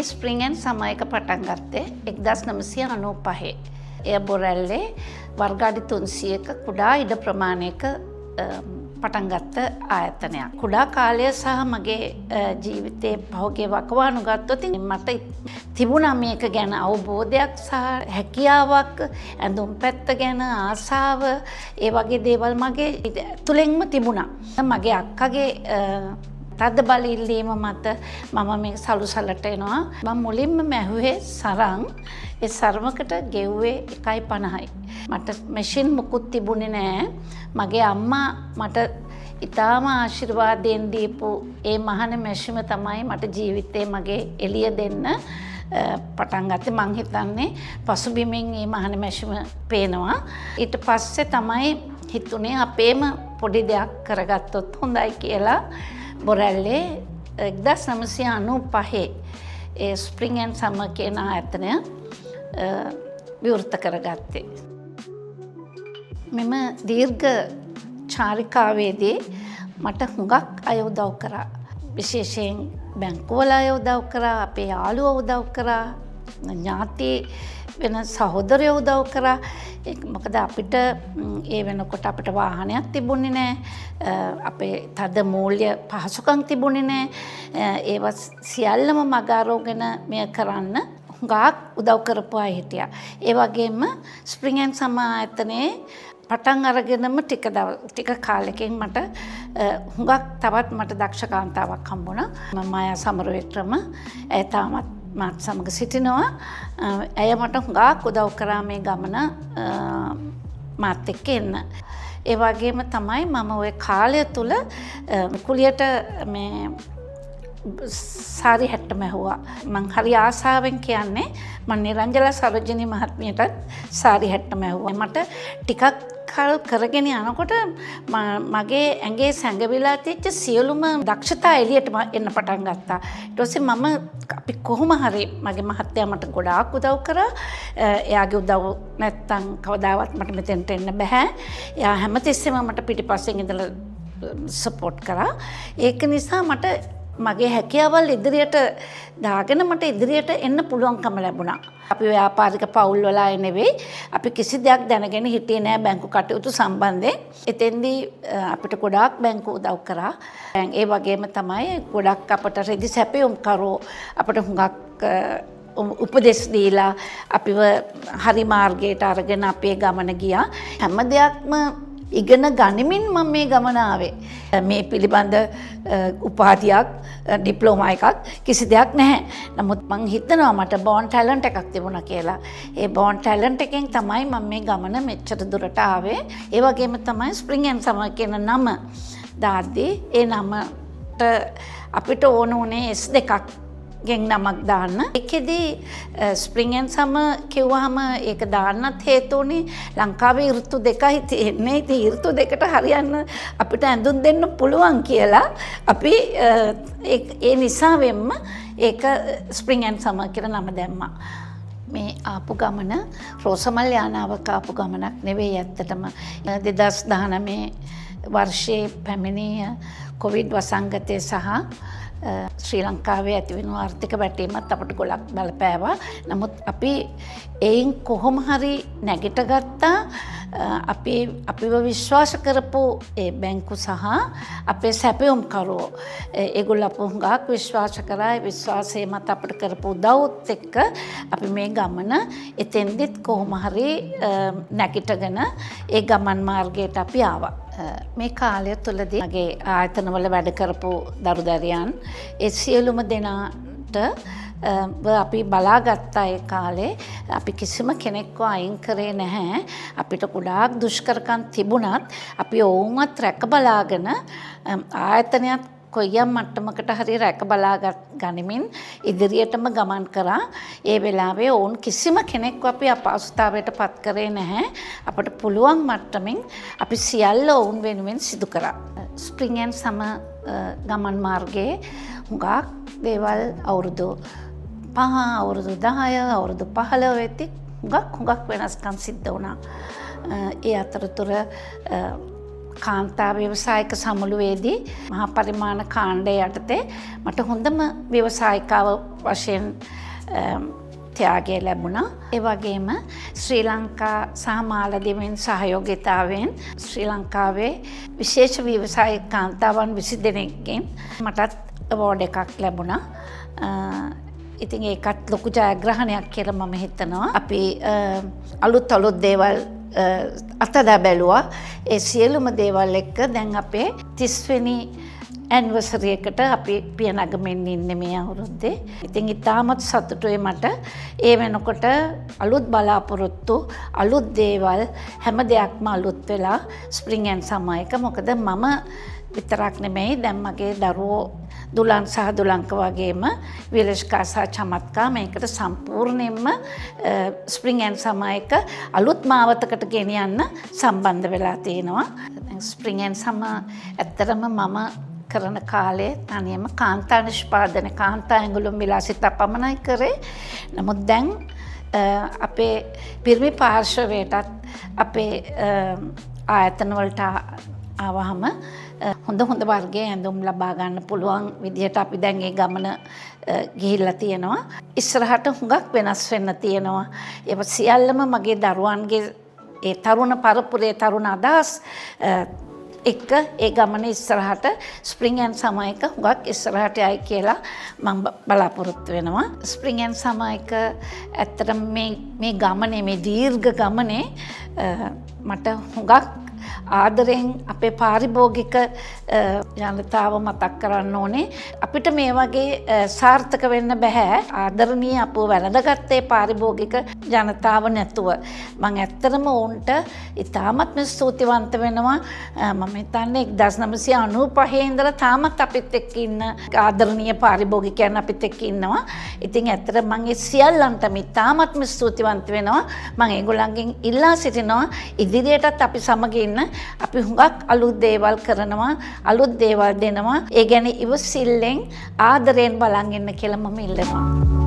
අපි spring and summer එක පටන් ගත්තේ 1995. එය බොරැල්ලේ වර්ග 300ක කුඩා ඉඩ ප්‍රමාණයක පටන් ගත්ත ආයතනයක්. කුඩා කාලය සහ මගේ ජීවිතයේ පහුගිය වකවානු ගත්තොත් මට තිබුණා මේක ගැන අවබෝධයක් සහ හැකියාවක්, ඇඳුම් පැත්ත ගැන ආසාව, ඒ වගේ දේවල් මගේ තුලින්ම තිබුණා. මගේ අක්කගේ තද බල ඉල්ලීම මත මම මේ සලුසලට එනවා. මම මුලින්ම මැහුවේ සරං. ඒ සරමකට ගෙව්වේ 1.50යි. මට මැෂින් මුකුත් තිබුණේ නෑ. මගේ අම්මා මට ඉතාම ආශිර්වාදයෙන් දීපු ඒ මහන මැෂිම තමයි මට ජීවිතේ මගේ එළිය දෙන්න පටන් ගත්තේ. මං හිතන්නේ පසුබිමින් මේ මහන මැෂිම පේනවා. ඊට පස්සේ තමයි හිතුනේ අපේම පොඩි දෙයක් කරගත්තොත් හොඳයි කියලා බොරැල්ලේ 1995 ඒ ස්ප්‍රින්ග් ඇන්ඩ් සමර් කියන ආයතනය විවෘත කරගත්තේ. මෙම දීර්ඝ චාරිකාවේදී මට හුඟක් අය උදව් කරා. විශේෂයෙන් බැංකුවල අය උදව් කරා, අපේ යාළුවෝ උදව් කරා, ඥාති වෙන සහෝදරයෝ උදව් කරා. මොකද අපිට ඒ වෙනකොට අපිට වාහනයක් තිබුණේ නැහැ. අපේ තද මූල්‍ය පහසුකම් තිබුණේ නැහැ. ඒවා සියල්ලම මග අරගෙන මෙය කරන්න හුඟක් උදව් කරපු අය හිටියා. ඒ වගේම ස්ප්‍රින්ග් ඇන්ඩ් සමර් ආයතනයේ පටන් අරගෙනම ටික කාලෙකින් මට හුඟක් තවත් මට දක්ෂ කාන්තාවක් හම්බුණා. මායා සමරවික්‍රම. ඇය තාමත් මාත් සමග සිටිනවා. ඇය මට හුඟක් උදව් කරා මේ ගමන මාත් එක්ක එන්න. ඒ වගේම තමයි මම ওই කාලය තුල කුලියට මේ සාරි හැට්ට මැහුවා. මං හරි ආසාවෙන් කියන්නේ මං නිරංජලා සරෝජිනී මහත්මියටත් සාරි හැට්ට මැහුවා. මට ටිකක් කල් කරගෙන යනකොට මගේ ඇඟේ සැඟවිලා තියච්ච සියලුම දක්ෂතා එළියට එන්න පටන් ගත්තා. ඊට පස්සේ මම අපි කොහොම හරි මගේ මහත්තයා මට ගොඩාක් උදව් කරා. එයාගේ උදව් නැත්තම් කවදාවත් මට මෙතෙන්ට එන්න බෑ. එයා හැමතිස්සෙම මට පිටිපස්සෙන් ඉඳලා සපෝට් කරා. ඒක නිසා මට මගේ හැකියාවල් ඉදිරියට දාගෙන මට ඉදිරියට එන්න පුළුවන්කම ලැබුණා. අපි ව්‍යාපාරික පවුල් වල අය නෙවෙයි. අපි කිසි දෙයක් දැනගෙන හිටියේ නෑ බැංකු කටයුතු සම්බන්ධයෙන්. එතෙන්දී අපිට ගොඩාක් බැංකු උදව් කරා. ඒ වගේම තමයි ගොඩක් අපට රෙදි සැපයුම් කරෝ අපිට හුඟක් උපදෙස් දීලා අපිව හරි මාර්ගයට අරගෙන අපේ ගමන ගියා. හැම දෙයක්ම ඉගෙන ගනිමින් මම මේ ගමන ආවේ. මේ පිළිබඳ උපාධියක් ඩිප්ලෝමා එකක් කිසි දෙයක් නැහැ. නමුත් මං හිතනවා මට බෝන් ටැලන්ට් එකක් තිබුණා කියලා. ඒ බෝන් ටැලන්ට් එකෙන් තමයි මම මේ ගමන මෙච්චර දුරට ආවේ. ඒ වගේම තමයි ස්ප්‍රින්ග් ඇන්ඩ් සමර් කියන නම දාද්දී ඒ නමට අපිට ඕන උනේ S2ක් ගෙන් නමක් දාන්න. ඒකෙදී ස්ප්‍රින්ග් ඇන්ඩ් සමර් කිව්වහම ඒක දාන්නත් හේතු උනේ ලංකාවේ ඍතු දෙකයි තියෙන්නේ. ඉතින් ඍතු දෙකට හරියන්න අපිට ඇඳුම් දෙන්න පුළුවන් කියලා අපි ඒ නිසාවෙන්ම ඒක ස්ප්‍රින්ග් ඇන්ඩ් සමර් කියලා නම දැම්මා. මේ ආපු ගමන රෝසමල් යානාවක ආපු ගමනක් නෙවෙයි ඇත්තටම. 2019 වර්ෂයේ පැමිණිය කොවිඩ් වසංගතය සහ ශ්‍රී ලංකාවේ ඇතිවෙන ආර්ථික වැටීමත් අපට ගොඩක් බලපෑවා. නමුත් අපි එයින් කොහොම හරි නැගිට ගත්තා. අපිව විශ්වාස කරපු ඒ බැංකු සහ අපේ සැපයුම්කරුවෝ ඒගොල්ලෝ අපව හුඟක් විශ්වාස කරා. ඒ විශ්වාසය මත අපිට කරපු උදව්ත් එක්ක අපි මේ ගමන එතෙන්දිත් කොහොම හරි නැගිටගෙන ඒ ගමන් මාර්ගයට අපි ආවා. මේ කාලය තුළදී මගේ ආයතනවල වැඩ කරපු දරුදරියන් ඒ සියලුම දෙනාට අපි බලාගත්තා. ඒ කාලේ අපි කිසිම කෙනෙක්ව අයින් කරේ නැහැ. අපිට ගොඩාක් දුෂ්කරකම් තිබුණත් අපි ඔවුන්වත් රැක බලාගෙන ආයතනයත් කොයියම් මට්ටමකට හරි රැක බලා ගනිමින් ඉදිරියටම ගමන් කරා. ඒ වෙලාවේ ඔවුන් කිසිම කෙනෙක්ව අපි අපහසුතාවයට පත් කරේ නැහැ. අපට පුළුවන් මට්ටමින් අපි සියල්ල ඔවුන් වෙනුවෙන් සිදු කරා. ස්ප්‍රින්ග් ඇන්ඩ් සමර් ගමන් මාර්ගයේ හුඟක් දේවල් අවුරුදු 5 අවුරුදු 10 අවුරුදු 15 වෙද්දී හුඟක් වෙනස්කම් සිද්ධ වුණා. ඒ අතරතුර කාන්තා ව්‍යවසායක සමුළුවේදී මහා පරිමාණ කාණ්ඩය යටතේ මට හොඳම ව්‍යවසායිකාව වශයෙන් ත්‍යාගය ලැබුණා. ඒ වගේම ශ්‍රී ලංකා සහ මාලදිවෙන් සහයෝගිතාවෙන් ශ්‍රී ලංකාවේ විශේෂ ව්‍යවසායික කාන්තාවන් 20 දෙනෙක්ගෙන් මටත් අවෝඩ් එකක් ලැබුණා. ඉතින් ඒකත් ලොකු ජයග්‍රහණයක් කියලා මම හිතනවා. අපි අලුත් දේවල් අතදා බැලුවා. ඒ සියලුම දේවල් එක්ක දැන් අපේ 30 වෙනි ඇනිවර්සරි එකට අපි පියනගමින් ඉන්නේ මේ අවුරුද්දේ. ඉතින් ඉතාමත් සතුටුයි මට. ඒ වෙනකොට අලුත් බලාපොරොත්තු, අලුත් දේවල් හැම දෙයක්ම අලුත් වෙලා ස්ප්‍රින්ග් ඇන්ඩ් සමර් එක. මොකද මම විතරක් නෙමෙයි දැන් මගේ දරුවෝ දුලන් සහ දුලංක වගේම විලස්කා සහ චමත්කා මේකට සම්පූර්ණයෙන්ම ස්ප්‍රින්ග් ඇන්ඩ් සමර් එක අලුත් මාවතකට ගෙනියන්න සම්බන්ධ වෙලා තියෙනවා. ස්ප්‍රින්ග් ඇන්ඩ් සමර් ඇත්තටම මම කරන කාලේ තනියම කාන්තා නිෂ්පාදන කාන්තා ඇඟලුම් විලාසිතා පමණයි කරේ. නමුත් දැන් අපේ පිරිමි පාර්ශවයටත් අපේ ආයතන වලට ආවහම හොඳ වර්ගයේ ඇඳුම් ලබා ගන්න පුළුවන් විදිහට අපි දැන් ඒ ගමන ගිහිල්ලා තියෙනවා. ඉස්සරහට හුඟක් වෙනස් වෙන්න තියෙනවා. ඒක සියල්ලම මගේ දරුවන්ගේ ඒ තරුණ පරපුරේ තරුණ අදහස් එක්ක ඒ ගමන ඉස්සරහට ස්ප්‍රින්ග් ඇන්ඩ් සමර් එක හුඟක් ඉස්සරහට යයි කියලා මම බලාපොරොත්තු වෙනවා. ස්ප්‍රින්ග් ඇන්ඩ් සමර් එක ඇත්තටම මේ ගමනේ මේ දීර්ඝ ගමනේ මට හුඟක් ආදරෙන් අපේ පාරිභෝගික ජනතාව මතක් කරන්න ඕනේ. අපිට මේ වගේ සාර්ථක වෙන්න බෑ ආදරණීය අපව වැළඳගත්තේ පාරිභෝගික ජනතාව නැතුව. මම ඇත්තටම ඔවුන්ට ඉතාමත්ම ස්තුතිවන්ත වෙනවා. මම හිතන්නේ 1995 ඉඳලා තාමත් අපිත් එක්ක ඉන්න ආදරණීය පාරිභෝගිකයන් අපිත් එක්ක ඉන්නවා. ඉතින් ඇත්තට මම ඒ සියල්ලන්ටම ඉතාමත්ම ස්තුතිවන්ත වෙනවා. මම ඒගොල්ලන්ගෙන් ඉල්ලා සිටිනවා ඉදිරියටත් අපි සමග ඉන්න. අපි හුඟක් අලුත් දේවල් කරනවා, අලුත් දේවල් දෙනවා. ඒ ගැන ඉවසිල්ලෙන් ආදරයෙන් බලන් ඉන්න කියලා මම ඉල්ලනවා.